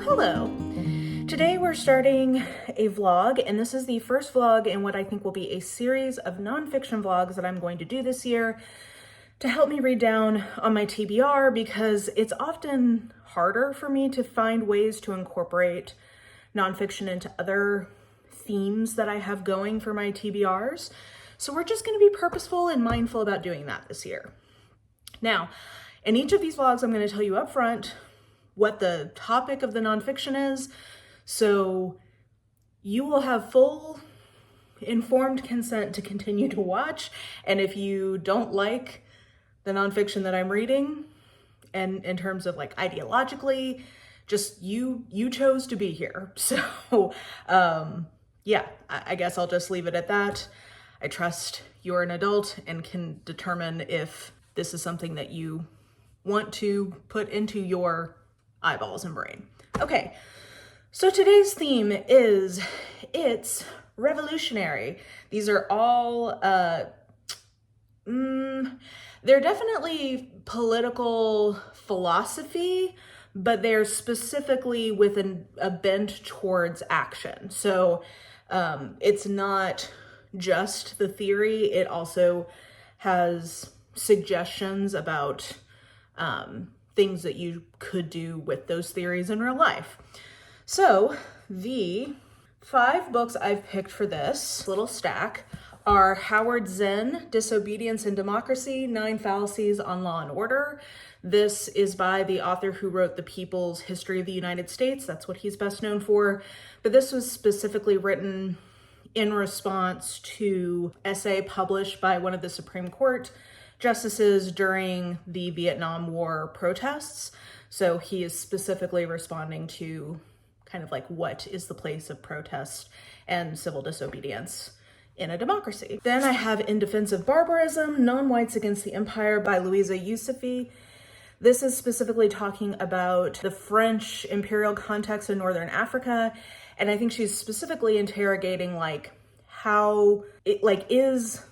hello. Today we're starting a vlog, and this is the first vlog in what I think will be a series of nonfiction vlogs that I'm going to do this year to help me read down on my TBR, because it's often harder for me to find ways to incorporate nonfiction into other themes that I have going for my TBRs. So we're just going to be purposeful and mindful about doing that this year. Now, in each of these vlogs, I'm going to tell you up front what the topic of the nonfiction is, so you will have full informed consent to continue to watch. And if you don't like the nonfiction that I'm reading, and in terms of like ideologically, just you chose to be here. So yeah, I guess I'll just leave it at that. I trust you're an adult and can determine if this is something that you want to put into your eyeballs and brain. Okay, so today's theme is, it's revolutionary. These are all, they're definitely political philosophy, but they're specifically with a bent towards action. So it's not just the theory, it also has suggestions about things that you could do with those theories in real life. So the 5 books I've picked for this little stack are Howard Zinn, Disobedience and Democracy, 9 Fallacies on Law and Order. This is by the author who wrote The People's History of the United States. That's what he's best known for. But this was specifically written in response to an essay published by one of the Supreme Court justices during the Vietnam War protests. So he is specifically responding to kind of like, what is the place of protest and civil disobedience in a democracy? Then I have In Defense of Barbarism, Non-Whites Against the Empire by Louisa Yousufi. This is specifically talking about the French imperial context in Northern Africa. And I think she's specifically interrogating like how it like is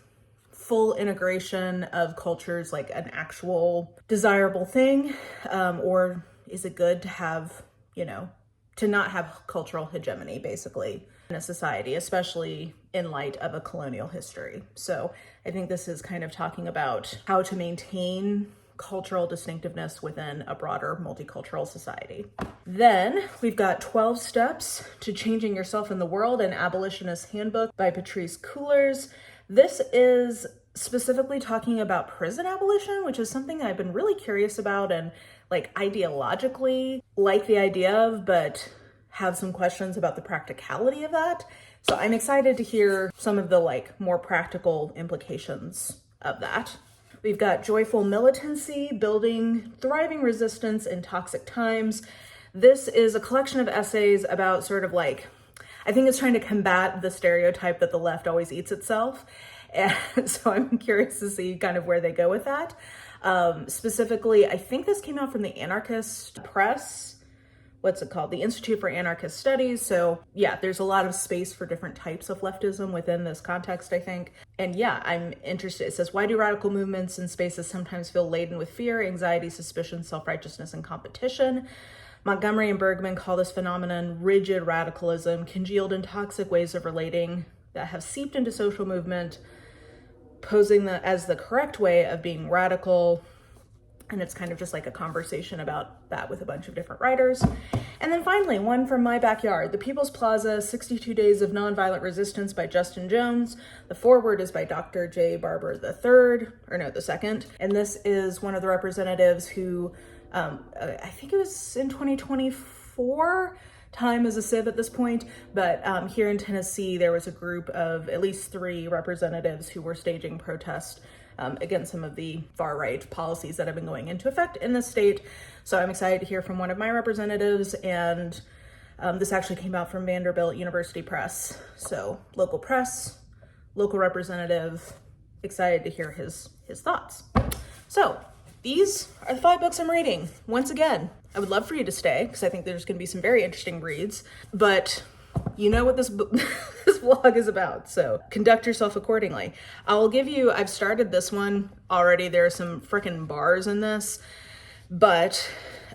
full integration of cultures like an actual desirable thing, or is it good to have, to not have cultural hegemony basically in a society, especially in light of a colonial history. So I think this is kind of talking about how to maintain cultural distinctiveness within a broader multicultural society. Then we've got 12 Steps to Changing Yourself in the World, an Abolitionist Handbook by Patrice Cullors. This is specifically talking about prison abolition, which is something I've been really curious about and like ideologically like the idea of, but have some questions about the practicality of that. So I'm excited to hear some of the like more practical implications of that. We've got Joyful Militancy, Building Thriving Resistance in Toxic Times. This is a collection of essays about sort of like, I think it's trying to combat the stereotype that the left always eats itself. And so I'm curious to see kind of where they go with that. Specifically, I think this came out from the Anarchist Press. What's it called? The Institute for Anarchist Studies. So yeah, there's a lot of space for different types of leftism within this context, I think. And yeah, I'm interested. It says, why do radical movements and spaces sometimes feel laden with fear, anxiety, suspicion, self-righteousness, and competition? Montgomery and Bergman call this phenomenon rigid radicalism, congealed and toxic ways of relating that have seeped into social movement, posing that as the correct way of being radical. And it's kind of just like a conversation about that with a bunch of different writers. And then finally, one from my backyard, The People's Plaza, 62 Days of Nonviolent Resistance by Justin Jones. The foreword is by Dr. J. Barber II. And this is one of the representatives who, I think it was in 2024, time is a sieve at this point, but here in Tennessee, there was a group of at least 3 representatives who were staging protests against some of the far-right policies that have been going into effect in the state. So I'm excited to hear from one of my representatives, and this actually came out from Vanderbilt University Press. So local press, local representative, excited to hear his thoughts. So these are the 5 books I'm reading. Once again, I would love for you to stay because I think there's going to be some very interesting reads, but you know what this vlog is about, so conduct yourself accordingly. I've started this one already. There are some freaking bars in this, but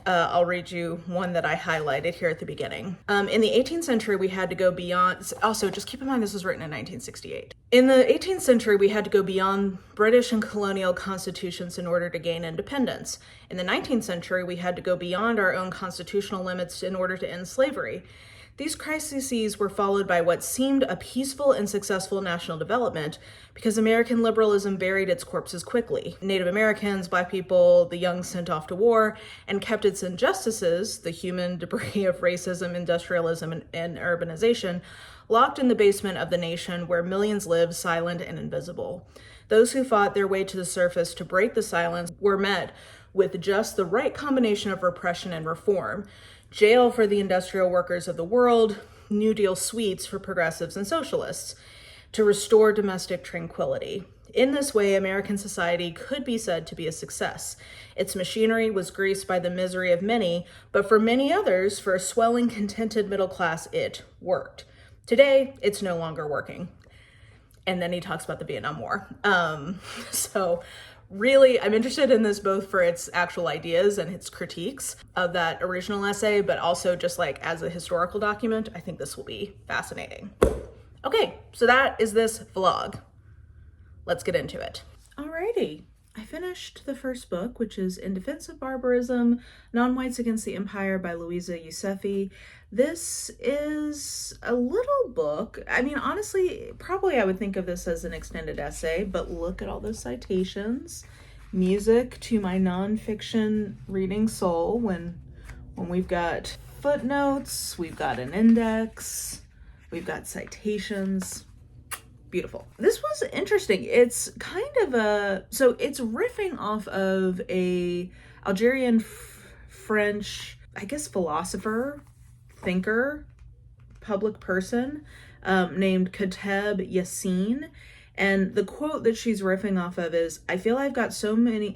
I'll read you one that I highlighted here at the beginning. In the 18th century, we had to go beyond, also just keep in mind this was written in 1968. In the 18th century, we had to go beyond British and colonial constitutions in order to gain independence. In the 19th century, we had to go beyond our own constitutional limits in order to end slavery. These crises were followed by what seemed a peaceful and successful national development because American liberalism buried its corpses quickly. Native Americans, Black people, the young sent off to war, and kept its injustices, the human debris of racism, industrialism, and urbanization, locked in the basement of the nation where millions lived silent and invisible. Those who fought their way to the surface to break the silence were met with just the right combination of repression and reform. Jail for the industrial workers of the world, New Deal suites for progressives and socialists, to restore domestic tranquility. In this way, American society could be said to be a success. Its machinery was greased by the misery of many, but for many others, for a swelling, contented middle class, it worked. Today, it's no longer working. And then he talks about the Vietnam War. Really, I'm interested in this both for its actual ideas and its critiques of that original essay, but also just like as a historical document, I think this will be fascinating. Okay, so that is this vlog. Let's get into it. Alrighty, I finished the first book, which is In Defense of Barbarism, Non-Whites Against the Empire by Louisa Yousefi. This is a little book. I mean, honestly, probably I would think of this as an extended essay, but look at all those citations. Music to my nonfiction reading soul when we've got footnotes, we've got an index, we've got citations. Beautiful. This was interesting. It's kind of so it's riffing off of a Algerian French, I guess, philosopher, thinker, public person named Kateb Yassine. And the quote that she's riffing off of is, "I feel I've got so many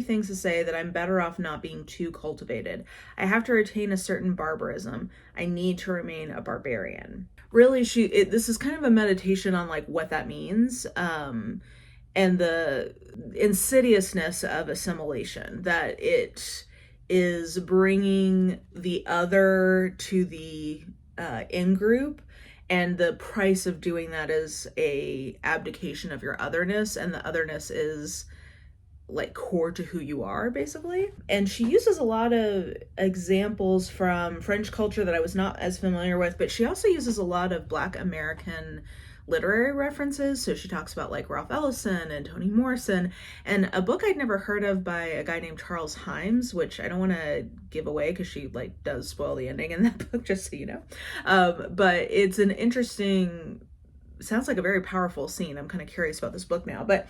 things to say that I'm better off not being too cultivated. I have to retain a certain barbarism. I need to remain a barbarian." Really, this is kind of a meditation on like what that means, and the insidiousness of assimilation, that it is bringing the other to the in-group, and the price of doing that is a abdication of your otherness, and the otherness is like core to who you are, basically. And she uses a lot of examples from French culture that I was not as familiar with, but she also uses a lot of Black American literary references. So she talks about like Ralph Ellison and Toni Morrison, and a book I'd never heard of by a guy named Charles Hymes, which I don't want to give away because she like does spoil the ending in that book, just so you know. But it's an interesting, sounds like a very powerful scene. I'm kind of curious about this book now, but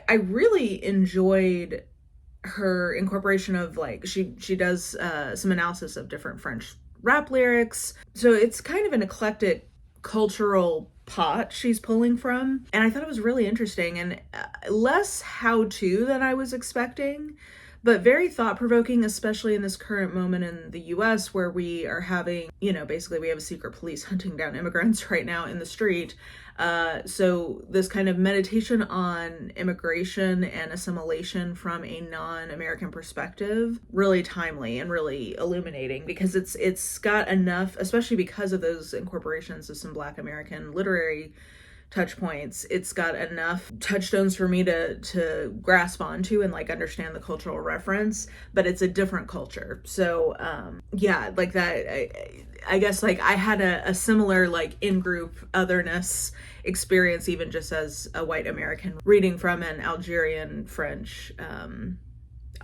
I really enjoyed her incorporation of like, she does some analysis of different French rap lyrics. So it's kind of an eclectic cultural pot she's pulling from. And I thought it was really interesting and less how-to than I was expecting, but very thought-provoking, especially in this current moment in the US where we are having, basically we have a secret police hunting down immigrants right now in the street. So this kind of meditation on immigration and assimilation from a non-American perspective, really timely and really illuminating, because it's got enough, especially because of those incorporations of some Black American literary touch points, it's got enough touchstones for me to grasp onto and like understand the cultural reference, but it's a different culture. So like that, I guess like I had a similar like in-group otherness experience, even just as a white American reading from an Algerian French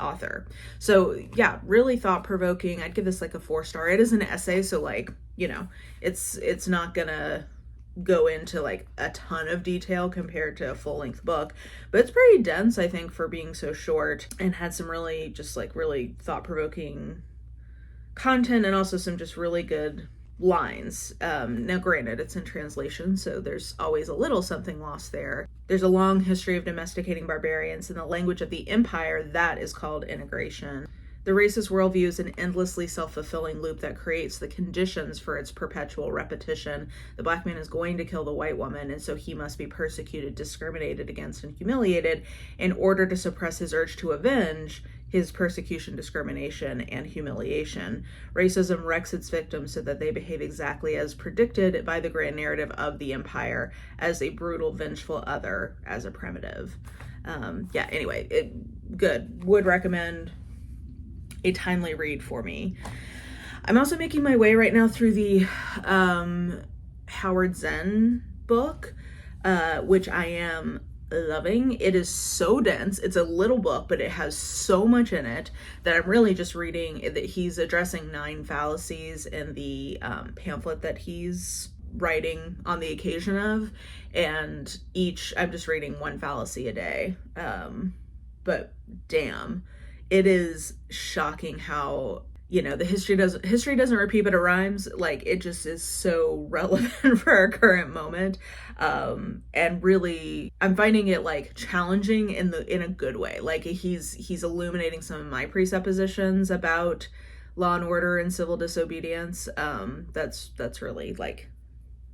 author. So yeah, really thought-provoking. I'd give this like a 4-star. It is an essay, so like, it's not gonna go into like a ton of detail compared to a full-length book, but it's pretty dense, I think, for being so short, and had some really just like really thought-provoking content, and also some just really good lines. Now granted, it's in translation, so there's always a little something lost there. There's a long history of domesticating barbarians in the language of the empire that is called integration. The racist worldview is an endlessly self-fulfilling loop that creates the conditions for its perpetual repetition. The Black man is going to kill the white woman, and so he must be persecuted, discriminated against, and humiliated in order to suppress his urge to avenge, his persecution, discrimination, and humiliation. Racism wrecks its victims so that they behave exactly as predicted by the grand narrative of the empire, as a brutal, vengeful other, as a primitive. Yeah, anyway, good. Would recommend. A timely read for me. I'm also making my way right now through the Howard Zinn book, which I am loving. It is so dense. It's a little book, but it has so much in it that I'm really just reading that he's addressing 9 fallacies in the pamphlet that he's writing on the occasion of, and I'm just reading 1 fallacy a day. But damn, it is shocking how, the history doesn't repeat, but it rhymes. Like, it just is so relevant for our current moment. And really, I'm finding it like challenging in a good way. Like, he's illuminating some of my presuppositions about law and order and civil disobedience. That's really like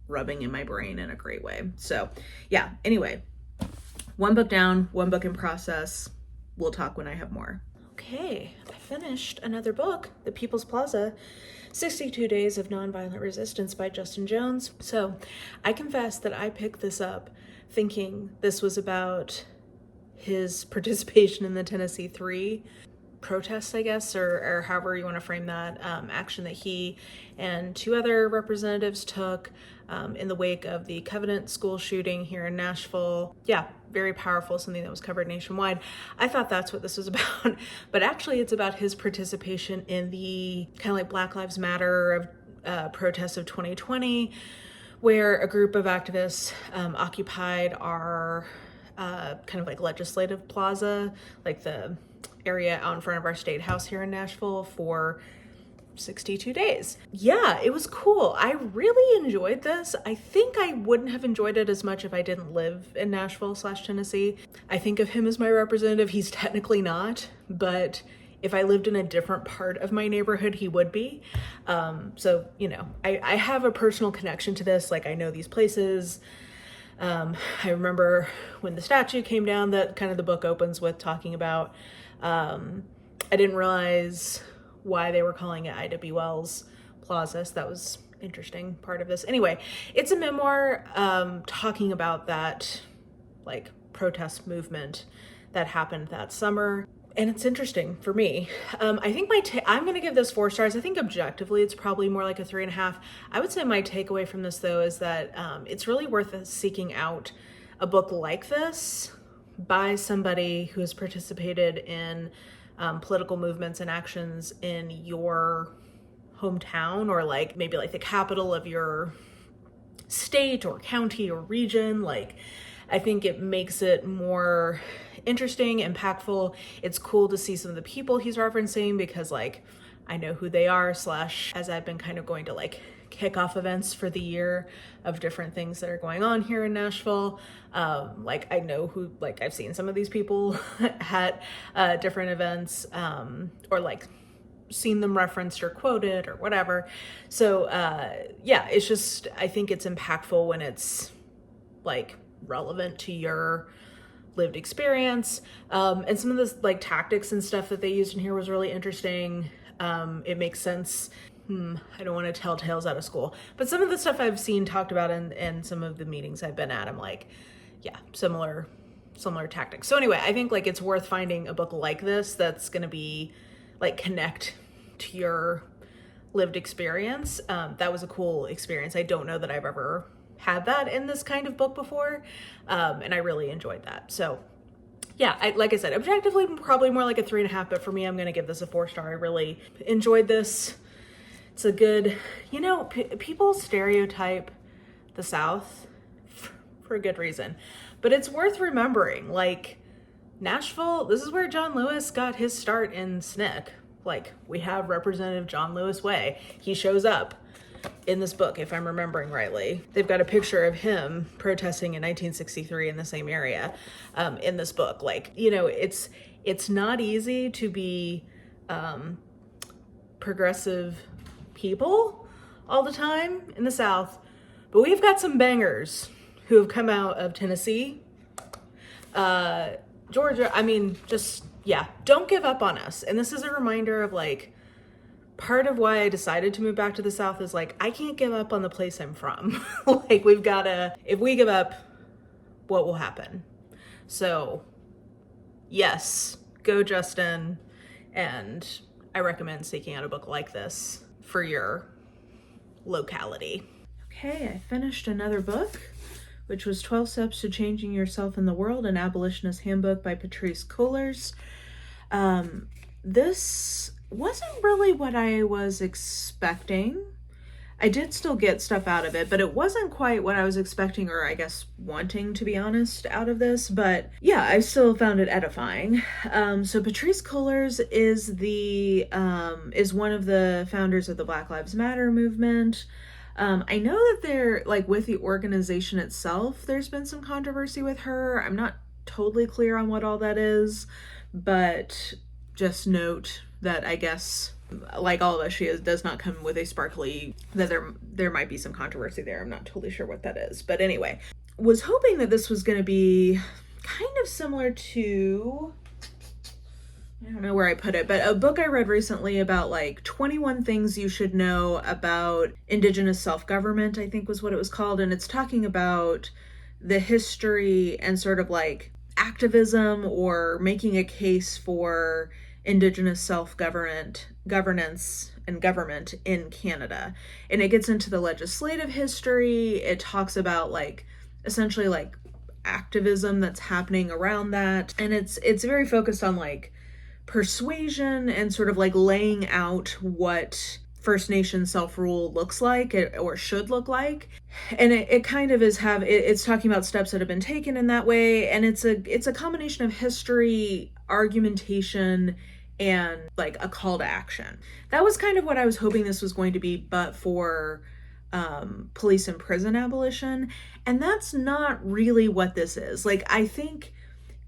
rubbing in my brain in a great way. So yeah, anyway, 1 book down, 1 book in process. We'll talk when I have more. Okay, I finished another book, The People's Plaza, 62 Days of Nonviolent Resistance by Justin Jones. So I confess that I picked this up thinking this was about his participation in the Tennessee 3 protests, I guess, or however you want to frame that, action that he and 2 other representatives took in the wake of the Covenant school shooting here in Nashville. Yeah, very powerful, something that was covered nationwide. I thought that's what this was about, but actually it's about his participation in the kind of like Black Lives Matter protests of 2020, where a group of activists occupied our kind of like legislative plaza, like the area out in front of our state house here in Nashville, for 62 days. Yeah, it was cool. I really enjoyed this. I think I wouldn't have enjoyed it as much if I didn't live in Nashville/Tennessee. I think of him as my representative. He's technically not, but if I lived in a different part of my neighborhood, he would be. So, I have a personal connection to this. Like, I know these places. I remember when the statue came down that kind of the book opens with talking about. I didn't realize why they were calling it Ida B. Wells Plaza. So that was interesting part of this. Anyway, it's a memoir talking about that like protest movement that happened that summer. And it's interesting for me. I think I'm going to give this 4 stars. I think objectively it's probably more like a 3.5. I would say my takeaway from this, though, is that it's really worth seeking out a book like this by somebody who has participated in political movements and actions in your hometown, or like maybe like the capital of your state or county or region. Like, I think it makes it more interesting, impactful. It's cool to see some of the people he's referencing because like I know who they are, as I've been kind of going to like kickoff events for the year of different things that are going on here in Nashville. Like I know who, like I've seen some of these people at different events, or like seen them referenced or quoted or whatever. So yeah, it's just, I think it's impactful when it's like relevant to your lived experience. And some of the like tactics and stuff that they used in here was really interesting. It makes sense. I don't want to tell tales out of school, but some of the stuff I've seen talked about in some of the meetings I've been at, I'm like, yeah, similar tactics. So anyway, I think like it's worth finding a book like this that's going to be like connect to your lived experience. That was a cool experience. I don't know that I've ever had that in this kind of book before. And I really enjoyed that. So yeah, like I said, objectively, probably more like a 3.5, but for me, I'm going to give this a 4-star. I really enjoyed this. It's a good, people stereotype the South for a good reason, but it's worth remembering, like Nashville, this is where John Lewis got his start in SNCC. Like we have Representative John Lewis Way. He shows up in this book, if I'm remembering rightly. They've got a picture of him protesting in 1963 in the same area in this book. Like, it's not easy to be progressive people all the time in the South, but we've got some bangers who have come out of Tennessee, Georgia. I mean, just yeah, don't give up on us. And this is a reminder of like, part of why I decided to move back to the South is like, I can't give up on the place I'm from. Like, we've gotta, if we give up, what will happen? So yes, go Justin. And I recommend seeking out a book like this for your locality. Okay, I finished another book, which was 12 Steps to Changing Yourself in the World, an Abolitionist Handbook by Patrice Cullors. This wasn't really what I was expecting. I did still get stuff out of it, but it wasn't quite what I was expecting, or I guess wanting, to be honest, out of this. But yeah, I still found it edifying. So Patrice Cullors is one of the founders of the Black Lives Matter movement. I know that they're like, with the organization itself, there's been some controversy with her. I'm not totally clear on what all that is, but just note that I guess, like all of us, does not come with a sparkly, that there might be some controversy there. I'm not totally sure what that is. But anyway, was hoping that this was going to be kind of similar to, I don't know where I put it, but a book I read recently about like 21 things you should know about Indigenous self-government, I think was what it was called. And it's talking about the history and sort of like activism or making a case for Indigenous self-governance and government in Canada. And it gets into the legislative history. It talks about like essentially like activism that's happening around that. And it's very focused on like persuasion and sort of like laying out what First Nation self-rule looks like or should look like. And it kind of is it's talking about steps that have been taken in that way. And it's a combination of history, argumentation, and like a call to action. That was kind of what I was hoping this was going to be, but for police and prison abolition. And that's not really what this is. Like, I think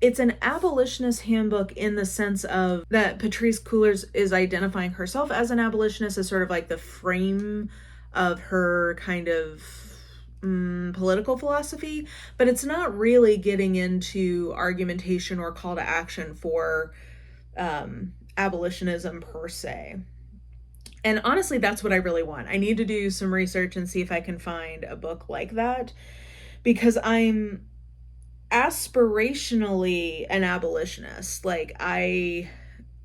it's an abolitionist handbook in the sense of that Patrice Cullors is identifying herself as an abolitionist as sort of like the frame of her kind of political philosophy, but it's not really getting into argumentation or call to action for abolitionism per se. And honestly, that's what I really want. I need to do some research and see if I can find a book like that, because I'm aspirationally an abolitionist. Like, I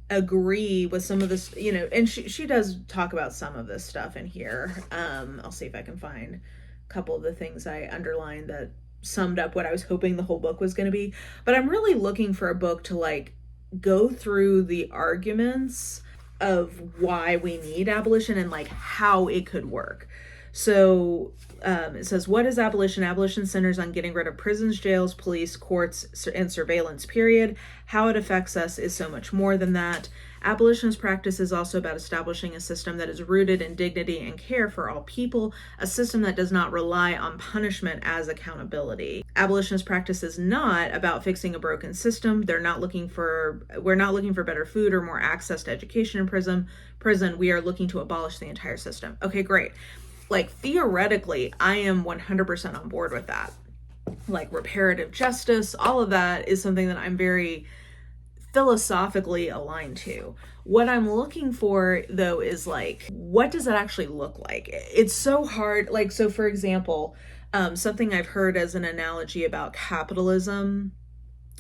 agree with some of this, and she does talk about some of this stuff in here. I'll see if I can find a couple of the things I underlined that summed up what I was hoping the whole book was going to be. But I'm really looking for a book to like go through the arguments of why we need abolition and like how it could work. So it says, what is abolition? Abolition centers on getting rid of prisons, jails, police, courts, and surveillance, period. How it affects us is so much more than that. Abolitionist practice is also about establishing a system that is rooted in dignity and care for all people, a system that does not rely on punishment as accountability. Abolitionist practice is not about fixing a broken system. We're not looking for better food or more access to education in prison. We are looking to abolish the entire system. Okay, great. Like, theoretically, I am 100% on board with that. Like, reparative justice, all of that is something that I'm very philosophically aligned to. What I'm looking for, though, is like, what does it actually look like? It's so hard. Like, so for example, something I've heard as an analogy about capitalism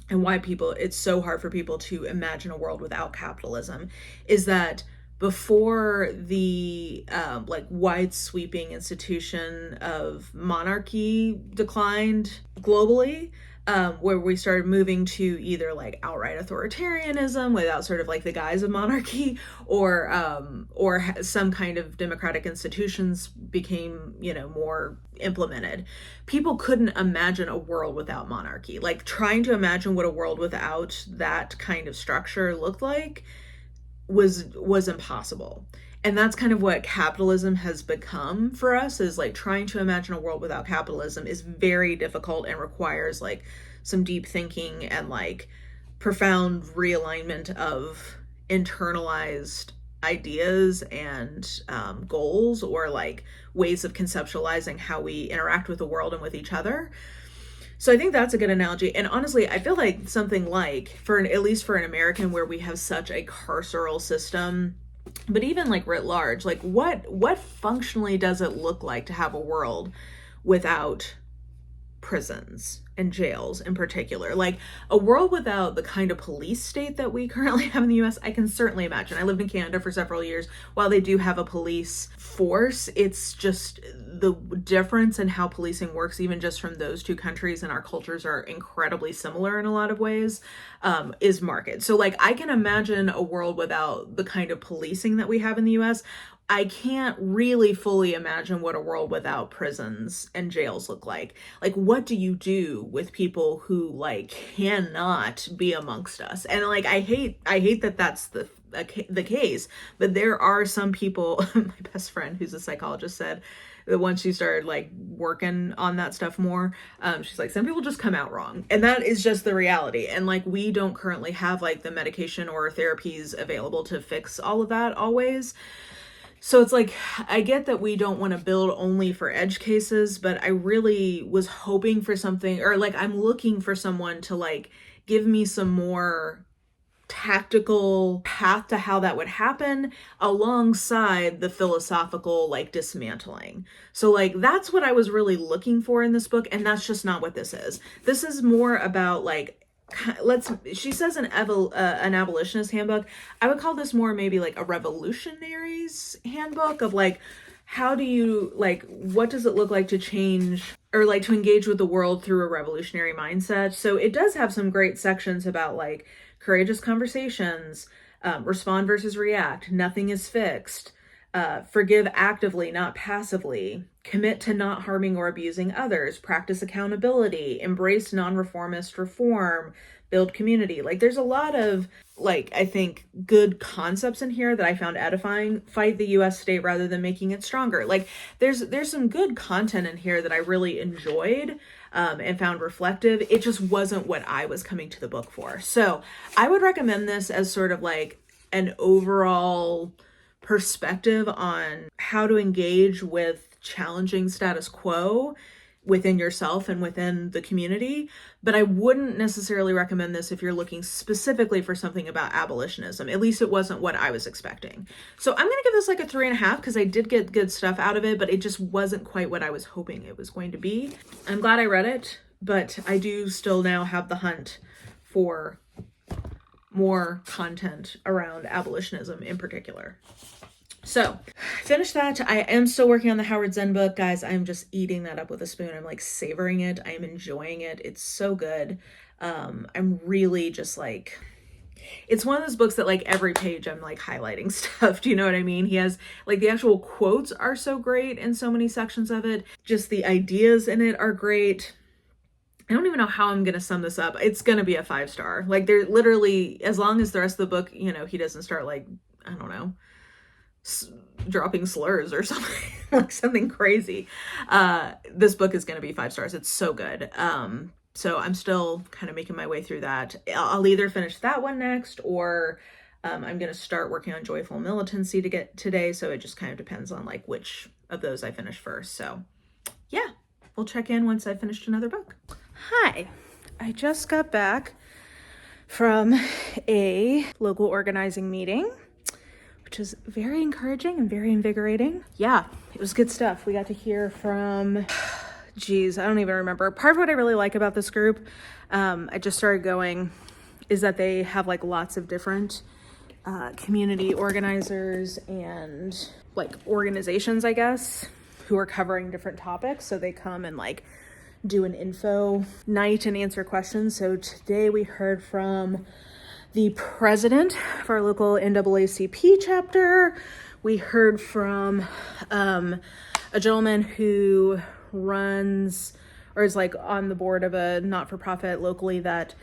and why it's so hard for people to imagine a world without capitalism is that before the like wide sweeping institution of monarchy declined globally, where we started moving to either like outright authoritarianism without sort of like the guise of monarchy, or some kind of democratic institutions became, more implemented. People couldn't imagine a world without monarchy. Like, trying to imagine what a world without that kind of structure looked like was impossible. And that's kind of what capitalism has become for us, is like trying to imagine a world without capitalism is very difficult and requires like some deep thinking and like profound realignment of internalized ideas and goals, or like ways of conceptualizing how we interact with the world and with each other. So I think that's a good analogy. And honestly, I feel like something like, at least for an American where we have such a carceral system, but even like writ large, like what functionally does it look like to have a world without prisons and jails in particular? Like a world without the kind of police state that we currently have in the US, I can certainly imagine. I lived in Canada for several years. While they do have a police force, it's just the difference in how policing works, even just from those two countries, and our cultures are incredibly similar in a lot of ways, is marked. So like I can imagine a world without the kind of policing that we have in the US. I can't really fully imagine what a world without prisons and jails look like. Like, what do you do with people who like cannot be amongst us? And like, I hate that that's the case, but there are some people, my best friend who's a psychologist said that once she started like working on that stuff more, she's like, some people just come out wrong. And that is just the reality. And like, we don't currently have like the medication or therapies available to fix all of that always. So it's like, I get that we don't want to build only for edge cases, but I really was hoping for something, or like I'm looking for someone to like give me some more tactical path to how that would happen alongside the philosophical like dismantling. So like that's what I was really looking for in this book, and that's just not what this is. This is more about like, she says an abolitionist handbook. I would call this more maybe like a revolutionary's handbook of like, how do you like, what does it look like to change or like to engage with the world through a revolutionary mindset? So it does have some great sections about like courageous conversations, respond versus react, nothing is fixed, forgive actively, not passively, commit to not harming or abusing others, practice accountability, embrace non-reformist reform, build community. Like there's a lot of like, I think good concepts in here that I found edifying. Fight the US state rather than making it stronger. Like there's some good content in here that I really enjoyed and found reflective. It just wasn't what I was coming to the book for. So I would recommend this as sort of like an overall perspective on how to engage with challenging status quo within yourself and within the community. But I wouldn't necessarily recommend this if you're looking specifically for something about abolitionism. At least it wasn't what I was expecting. So I'm going to give this like a 3.5 because I did get good stuff out of it, but it just wasn't quite what I was hoping it was going to be. I'm glad I read it, but I do still now have the hunt for more content around abolitionism in particular. So finished that. I am still working on the Howard Zen book, guys. I'm just eating that up with a spoon. I'm like savoring it. I'm enjoying it. It's so good. I'm really just like, it's one of those books that like every page I'm like highlighting stuff. Do you know what I mean? He has like the actual quotes are so great in so many sections of it. Just the ideas in it are great. I don't even know how I'm going to sum this up. It's going to be a 5-star. Like they're literally, as long as the rest of the book, you know, he doesn't start like, I don't know, dropping slurs or something, like something crazy. This book is going to be 5 stars. It's so good. So I'm still kind of making my way through that. I'll either finish that one next or I'm going to start working on Joyful Militancy to get today. So it just kind of depends on like which of those I finish first. So yeah, we'll check in once I've finished another book. Hi, I just got back from a local organizing meeting, which is very encouraging and very invigorating. Yeah, it was good stuff. We got to hear from, geez, I don't even remember. Part of what I really like about this group, I just started going, is that they have like lots of different community organizers and like organizations, I guess, who are covering different topics. So they come and like do an info night and answer questions. So today we heard from the president of our local NAACP chapter. We heard from a gentleman who runs or is like on the board of a not-for-profit locally that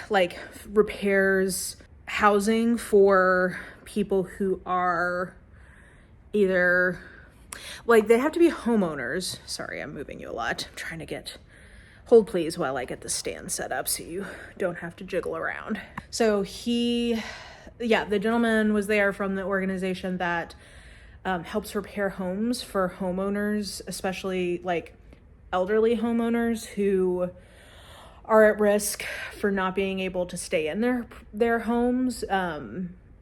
like repairs housing for people who are either like they have to be homeowners. Sorry, I'm moving you a lot. I'm trying to hold please while I get the stand set up so you don't have to jiggle around. So the gentleman was there from the organization that helps repair homes for homeowners, especially like elderly homeowners who are at risk for not being able to stay in their homes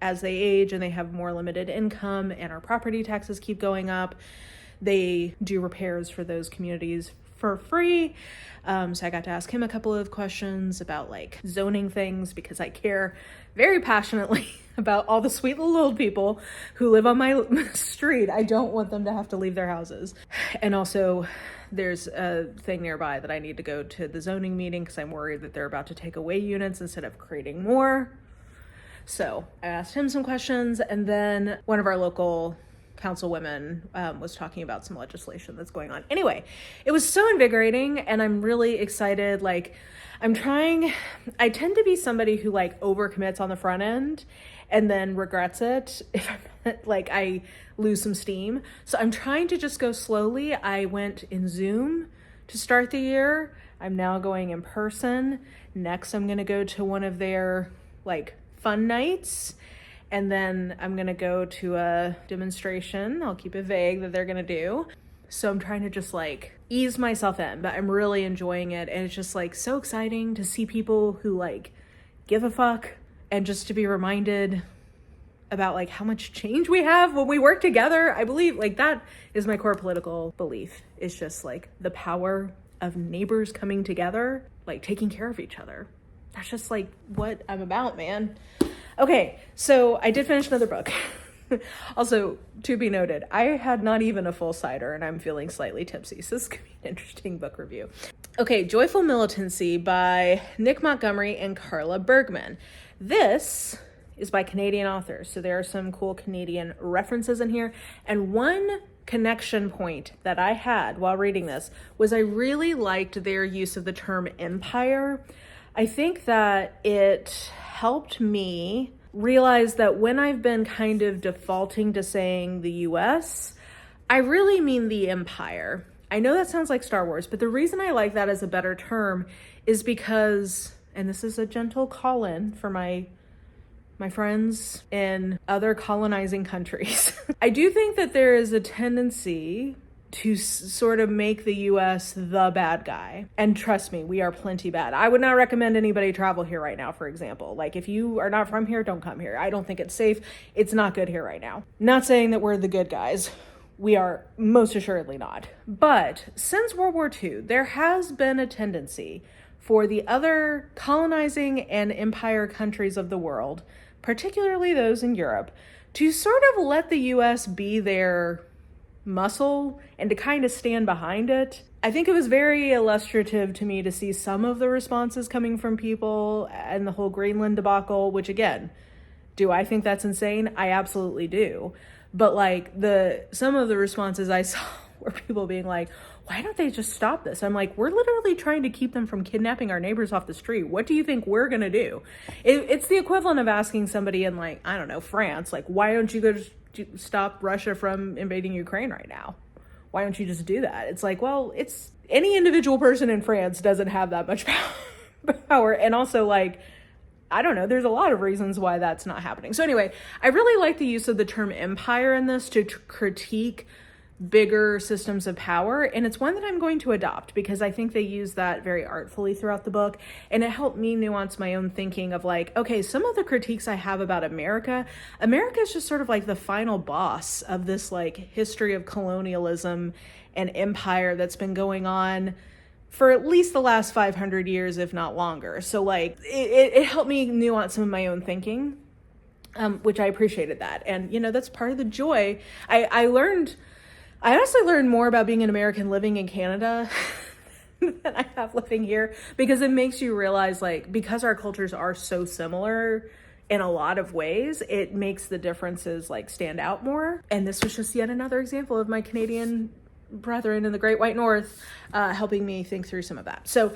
as they age and they have more limited income and our property taxes keep going up. They do repairs for those communities for free. So I got to ask him a couple of questions about like zoning things because I care very passionately about all the sweet little old people who live on my street. I don't want them to have to leave their houses. And also there's a thing nearby that I need to go to the zoning meeting because I'm worried that they're about to take away units instead of creating more. So I asked him some questions, and then one of our local councilwomen was talking about some legislation that's going on. Anyway, it was so invigorating, and I'm really excited. Like, I tend to be somebody who like overcommits on the front end and then regrets it if like I lose some steam. So I'm trying to just go slowly. I went in Zoom to start the year. I'm now going in person. Next, I'm going to go to one of their like fun nights. And then I'm going to go to a demonstration. I'll keep it vague that they're going to do. So I'm trying to just like ease myself in, but I'm really enjoying it. And it's just like so exciting to see people who like give a fuck and just to be reminded about like how much change we have when we work together. I believe like that is my core political belief. It's just like the power of neighbors coming together, like taking care of each other. That's just like what I'm about, man. Okay, so I did finish another book. Also, to be noted, I had not even a full cider and I'm feeling slightly tipsy, so this could be an interesting book review. Okay, Joyful Militancy by Nick Montgomery and Carla Bergman. This is by Canadian authors, so there are some cool Canadian references in here. And one connection point that I had while reading this was I really liked their use of the term empire. I think that it helped me realize that when I've been kind of defaulting to saying the US, I really mean the empire. I know that sounds like Star Wars, but the reason I like that as a better term is because, and this is a gentle call-in for my friends in other colonizing countries. I do think that there is a tendency to sort of make the US the bad guy. And trust me, we are plenty bad. I would not recommend anybody travel here right now, for example. Like if you are not from here, don't come here. I don't think it's safe. It's not good here right now. Not saying that we're the good guys. We are most assuredly not. But since World War II, there has been a tendency for the other colonizing and empire countries of the world, particularly those in Europe, to sort of let the US be their muscle and to kind of stand behind it. I think it was very illustrative to me to see some of the responses coming from people and the whole Greenland debacle, which again, do I think that's insane? I absolutely do. But like some of the responses I saw were people being like, why don't they just stop this? I'm like, we're literally trying to keep them from kidnapping our neighbors off the street. What do you think we're going to do? It's the equivalent of asking somebody in like, I don't know, France, like, why don't you go stop Russia from invading Ukraine right now? Why don't you just do that? It's like, well, it's any individual person in France doesn't have that much power. And also like, I don't know, there's a lot of reasons why that's not happening. So anyway, I really like the use of the term empire in this to critique bigger systems of power, and it's one that I'm going to adopt because I think they use that very artfully throughout the book, and it helped me nuance my own thinking of like, okay, some of the critiques I have about America is just sort of like the final boss of this like history of colonialism and empire that's been going on for at least the last 500 years, if not longer. So like it helped me nuance some of my own thinking, which I appreciated that. And you know, that's part of the joy. I honestly learned more about being an American living in Canada than I have living here, because it makes you realize, like, because our cultures are so similar in a lot of ways, it makes the differences like stand out more. And this was just yet another example of my Canadian brethren in the Great White North helping me think through some of that. So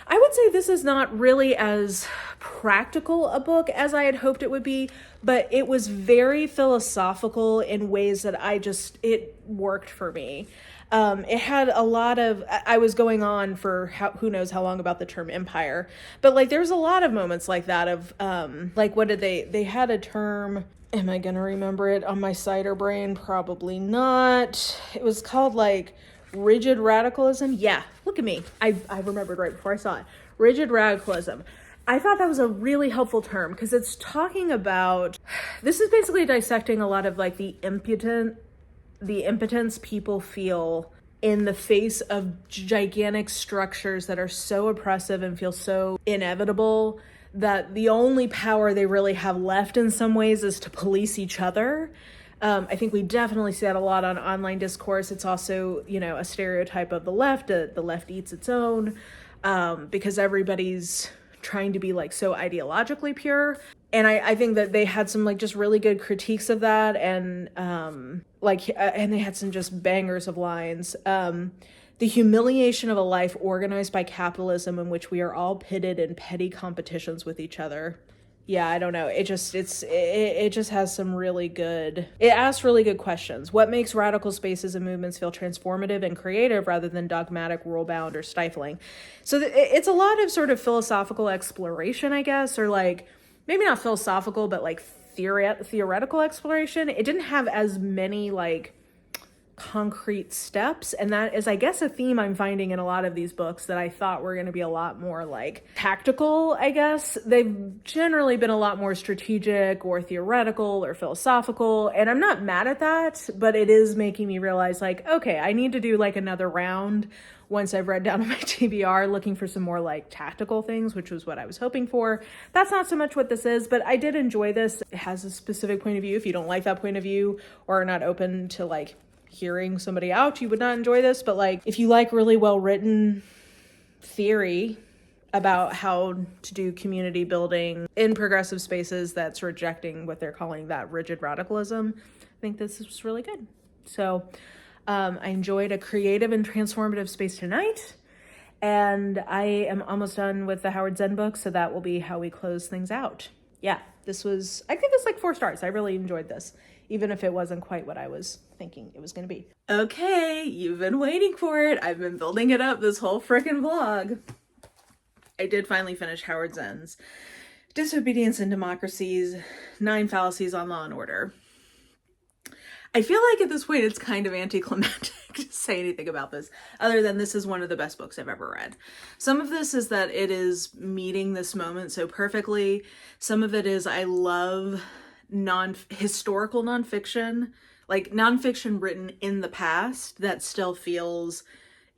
I would say this is not really as practical a book as I had hoped it would be, but it was very philosophical in ways that it worked for me. It had a lot of, I was going on for who knows how long about the term empire, but like there's a lot of moments like that of like, what did they had a term, am I going to remember it on my cider brain? Probably not. It was called like Rigid radicalism. Yeah, look at me. I remembered right before I saw it. Rigid radicalism. I thought that was a really helpful term because it's talking about, this is basically dissecting a lot of like the impotence people feel in the face of gigantic structures that are so oppressive and feel so inevitable that the only power they really have left in some ways is to police each other. I think we definitely see that a lot on online discourse. It's also, a stereotype of the left. The left eats its own because everybody's trying to be like so ideologically pure. And I think that they had some like just really good critiques of that, and and they had some just bangers of lines. The humiliation of a life organized by capitalism in which we are all pitted in petty competitions with each other. Yeah, I don't know. It just has some really good, it asks really good questions. What makes radical spaces and movements feel transformative and creative rather than dogmatic, rule-bound, or stifling? So it's a lot of sort of philosophical exploration, I guess, or like, maybe not philosophical, but like theoretical exploration. It didn't have as many like concrete steps, and that is, I guess, a theme I'm finding in a lot of these books that I thought were going to be a lot more like tactical. I guess they've generally been a lot more strategic or theoretical or philosophical, and I'm not mad at that, but it is making me realize like, okay, I need to do like another round once I've read down on my TBR looking for some more like tactical things, which was what I was hoping for. That's not so much what this is, but I did enjoy this. It has a specific point of view. If you don't like that point of view or are not open to like hearing somebody out, you would not enjoy this. But like, if you like really well written theory about how to do community building in progressive spaces that's rejecting what they're calling that rigid radicalism, I think this is really good. So I enjoyed a creative and transformative space tonight, and I am almost done with the Howard Zinn book, so that will be how we close things out. Yeah, I give this like 4 stars. I really enjoyed this, even if it wasn't quite what I was thinking it was going to be. Okay, you've been waiting for it. I've been building it up this whole frickin' vlog. I did finally finish Howard Zinn's Disobedience and Democracy's 9 Fallacies on Law and Order. I feel like at this point it's kind of anticlimactic to say anything about this, other than this is one of the best books I've ever read. Some of this is that it is meeting this moment so perfectly. Some of it is I love historical nonfiction, like nonfiction written in the past that still feels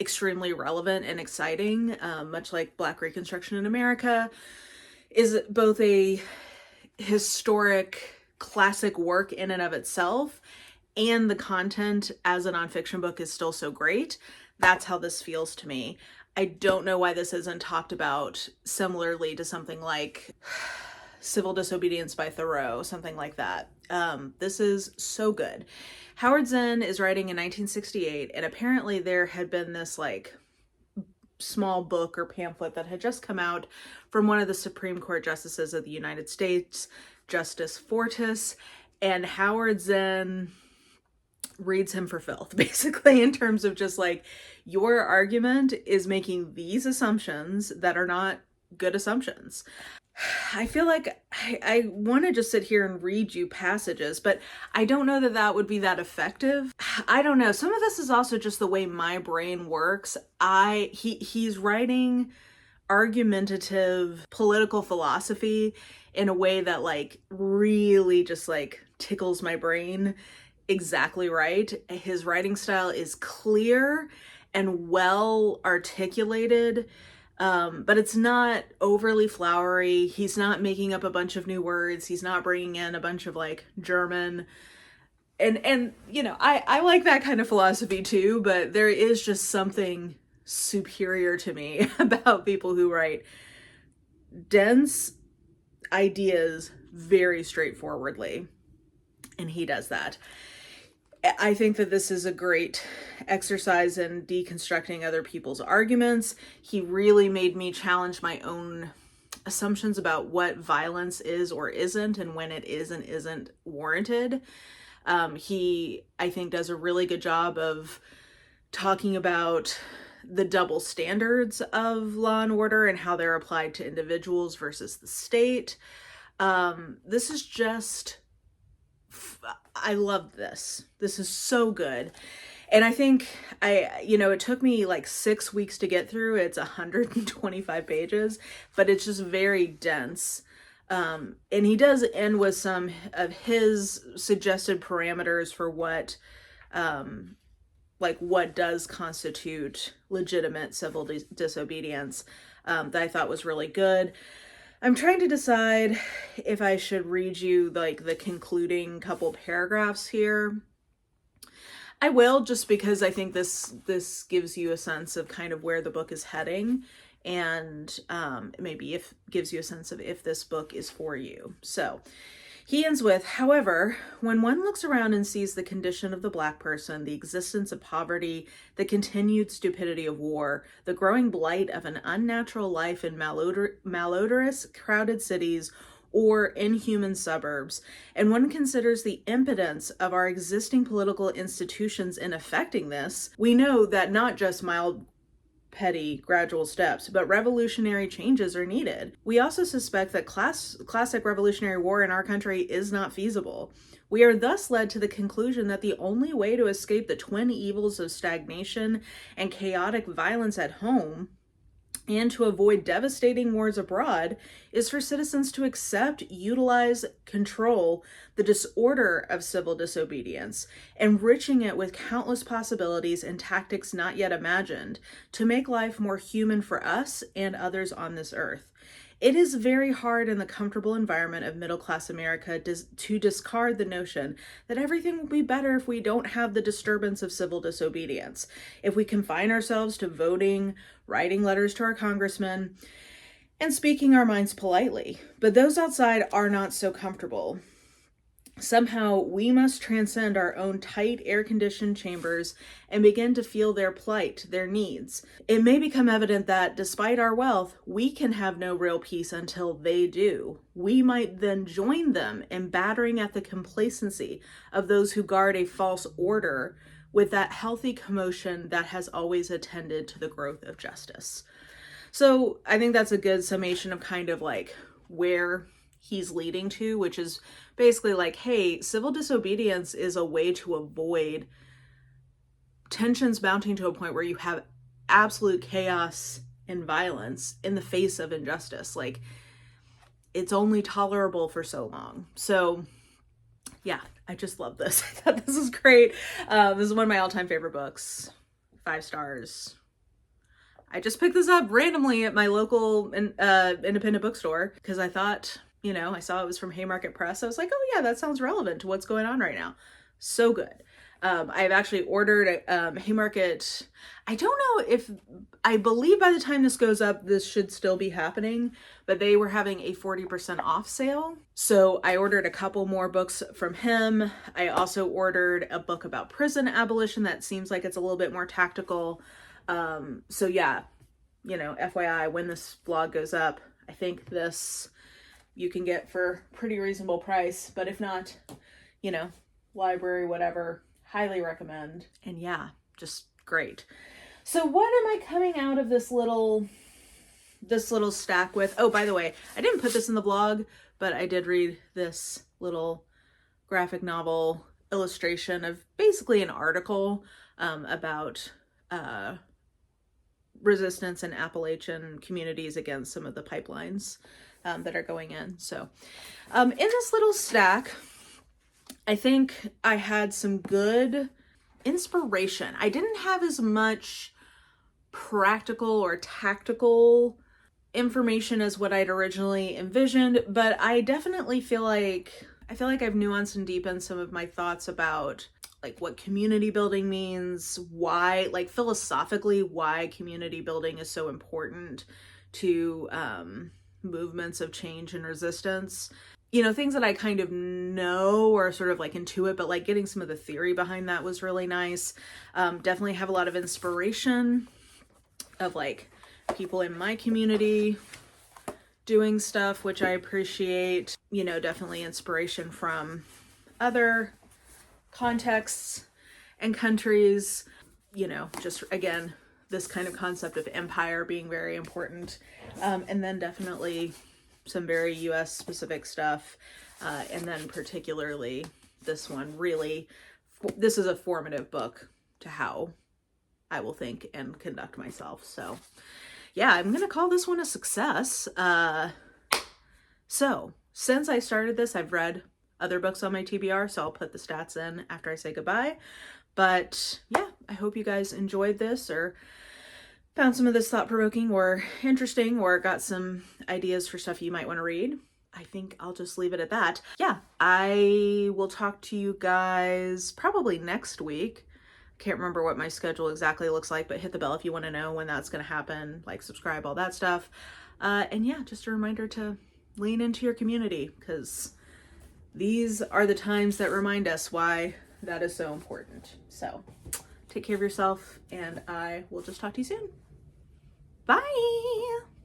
extremely relevant and exciting, much like Black Reconstruction in America is both a historic classic work in and of itself, and the content as a nonfiction book is still so great. That's how this feels to me. I don't know why this isn't talked about similarly to something like Civil Disobedience by Thoreau, something like that. This is so good. Howard Zinn is writing in 1968, and apparently there had been this like small book or pamphlet that had just come out from one of the Supreme Court justices of the United States, Justice Fortas, and Howard Zinn reads him for filth, basically, in terms of just like, your argument is making these assumptions that are not good assumptions. I feel like I want to just sit here and read you passages, but I don't know that that would be that effective. I don't know. Some of this is also just the way my brain works. He's writing argumentative political philosophy in a way that like really just like tickles my brain exactly right. His writing style is clear and well articulated, but it's not overly flowery. He's not making up a bunch of new words. He's not bringing in a bunch of like German. And you know, I like that kind of philosophy too, but there is just something superior to me about people who write dense ideas very straightforwardly. And he does that. I think that this is a great exercise in deconstructing other people's arguments. He really made me challenge my own assumptions about what violence is or isn't, and when it is and isn't warranted. He, I think, does a really good job of talking about the double standards of law and order and how they're applied to individuals versus the state. This is just, I love this. This is so good. And I think it took me like 6 weeks to get through. It's 125 pages, but it's just very dense. And he does end with some of his suggested parameters for what does constitute legitimate civil disobedience, that I thought was really good. I'm trying to decide if I should read you like the concluding couple paragraphs here. I will, just because I think this gives you a sense of kind of where the book is heading, and maybe gives you a sense of if this book is for you. So he ends with, however, when one looks around and sees the condition of the Black person, the existence of poverty, the continued stupidity of war, the growing blight of an unnatural life in malodorous, crowded cities or inhuman suburbs, and one considers the impotence of our existing political institutions in affecting this, we know that not just mild, petty, gradual steps, but revolutionary changes are needed. We also suspect that classic revolutionary war in our country is not feasible. We are thus led to the conclusion that the only way to escape the twin evils of stagnation and chaotic violence at home, and to avoid devastating wars abroad, is for citizens to accept, utilize, control the disorder of civil disobedience, enriching it with countless possibilities and tactics not yet imagined, to make life more human for us and others on this earth. It is very hard in the comfortable environment of middle-class America to discard the notion that everything will be better if we don't have the disturbance of civil disobedience, if we confine ourselves to voting, writing letters to our congressmen, and speaking our minds politely. But those outside are not so comfortable. Somehow, we must transcend our own tight, air-conditioned chambers and begin to feel their plight, their needs. It may become evident that, despite our wealth, we can have no real peace until they do. We might then join them in battering at the complacency of those who guard a false order with that healthy commotion that has always attended to the growth of justice. So I think that's a good summation of kind of like where he's leading to, which is basically like, hey, civil disobedience is a way to avoid tensions mounting to a point where you have absolute chaos and violence in the face of injustice. Like, it's only tolerable for so long. So yeah, I just love this. I thought this is great. This is one of my all-time favorite books. 5 stars. I just picked this up randomly at my local independent bookstore because I thought, I saw it was from Haymarket Press. I was like, oh yeah, that sounds relevant to what's going on right now. So good. I've actually ordered a Haymarket. I believe by the time this goes up, this should still be happening, but they were having a 40% off sale. So I ordered a couple more books from him. I also ordered a book about prison abolition that seems like it's a little bit more tactical. So yeah, FYI, when this vlog goes up, I think this you can get for pretty reasonable price, but if not, library, whatever, highly recommend. And yeah, just great. So what am I coming out of this little stack with? Oh, by the way, I didn't put this in the blog, but I did read this little graphic novel illustration of basically an article about resistance in Appalachian communities against some of the pipelines that are going in. So in this little stack, I think I had some good inspiration. I didn't have as much practical or tactical information as what I'd originally envisioned, but I definitely feel like I've nuanced and deepened some of my thoughts about like what community building means, why, like philosophically, why community building is so important to movements of change and resistance. Things that I kind of know or sort of like intuit, but like getting some of the theory behind that was really nice. Definitely have a lot of inspiration of like people in my community doing stuff, which I appreciate. Definitely inspiration from other contexts and countries, just again, this kind of concept of empire being very important. And then definitely some very US specific stuff. And then particularly this one, really, this is a formative book to how I will think and conduct myself. So yeah, I'm gonna call this one a success. So since I started this, I've read other books on my TBR, so I'll put the stats in after I say goodbye. But yeah, I hope you guys enjoyed this or found some of this thought-provoking or interesting, or got some ideas for stuff you might want to read. I think I'll just leave it at that. Yeah, I will talk to you guys probably next week. Can't remember what my schedule exactly looks like, but hit the bell if you want to know when that's going to happen. Like, subscribe, all that stuff. And yeah, just a reminder to lean into your community, because these are the times that remind us why that is so important. So take care of yourself, and I will just talk to you soon. Bye!